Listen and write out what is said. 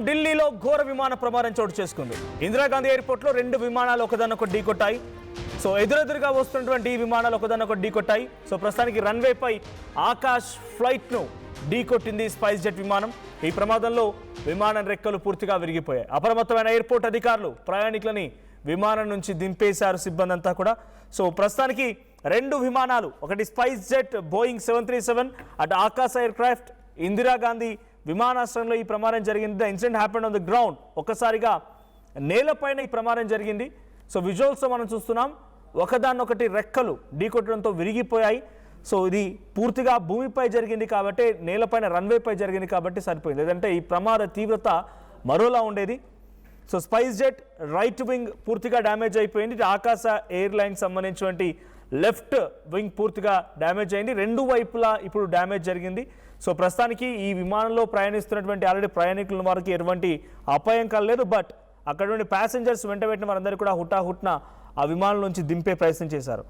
ఢిల్లీలో ఘోర విమాన ప్రమాదం చోటు చేసుకుంది. ఇందిరాగాంధీ ఎయిర్పోర్ట్లో 2 విమానాలు ఒకదానొకటి ఢీకొట్టాయి. సో ఎదురెదురుగా వస్తున్నటువంటి ఈ విమానాలు ఒకదానొకటి ఢీకొట్టాయి. సో ప్రస్తుతానికి రన్వేపై ఆకాష్ ఫ్లైట్ను ఢీకొట్టింది స్పైస్ జెట్ విమానం. ఈ ప్రమాదంలో విమానం రెక్కలు పూర్తిగా విరిగిపోయాయి. అప్రమత్తమైన ఎయిర్పోర్ట్ అధికారులు ప్రయాణికులని విమానం నుంచి దింపేశారు సిబ్బంది అంతా కూడా. సో ప్రస్తుతానికి 2 విమానాలు, ఒకటి స్పైస్ జెట్ బోయింగ్ 737, అటు ఆకాశ్ ఎయిర్ క్రాఫ్ట్ ఇందిరాగాంధీ విమానాశ్రయంలో ఈ ప్రమాదం జరిగింది. The incident happened on the ground. ఒక్కసారిగా నేలపైన ఈ ప్రమాదం జరిగింది. సో విజువల్స్లో మనం చూస్తున్నాం, ఒకదాన్నొకటి రెక్కలు ఢీకొట్టడంతో విరిగిపోయాయి. సో ఇది పూర్తిగా భూమిపై జరిగింది కాబట్టి, నేలపైన రన్వేపై జరిగింది కాబట్టి సరిపోయింది. లేదంటే ఈ ప్రమాద తీవ్రత మరోలా ఉండేది. So spice jet right wing పూర్తిగా డ్యామేజ్ అయిపోయింది. ఆకాశ ఎయిర్లైన్ సంబంధించినటువంటి లెఫ్ట్ వింగ్ పూర్తిగా డ్యామేజ్ అయింది. 2 వైపులా ఇప్పుడు డ్యామేజ్ జరిగింది. సో ప్రస్తుతానికి ఈ విమానంలో ప్రయాణిస్తున్నటువంటి ఆల్రెడీ ప్రయాణికుల వారికి ఎటువంటి అపాయం కలలేదు. బట్ అక్కడ నుండి ప్యాసింజర్స్ వెంటబెట్టిన వారందరూ కూడా హుటాహుట్న ఆ విమానం నుంచి దింపే ప్రయత్నం చేశారు.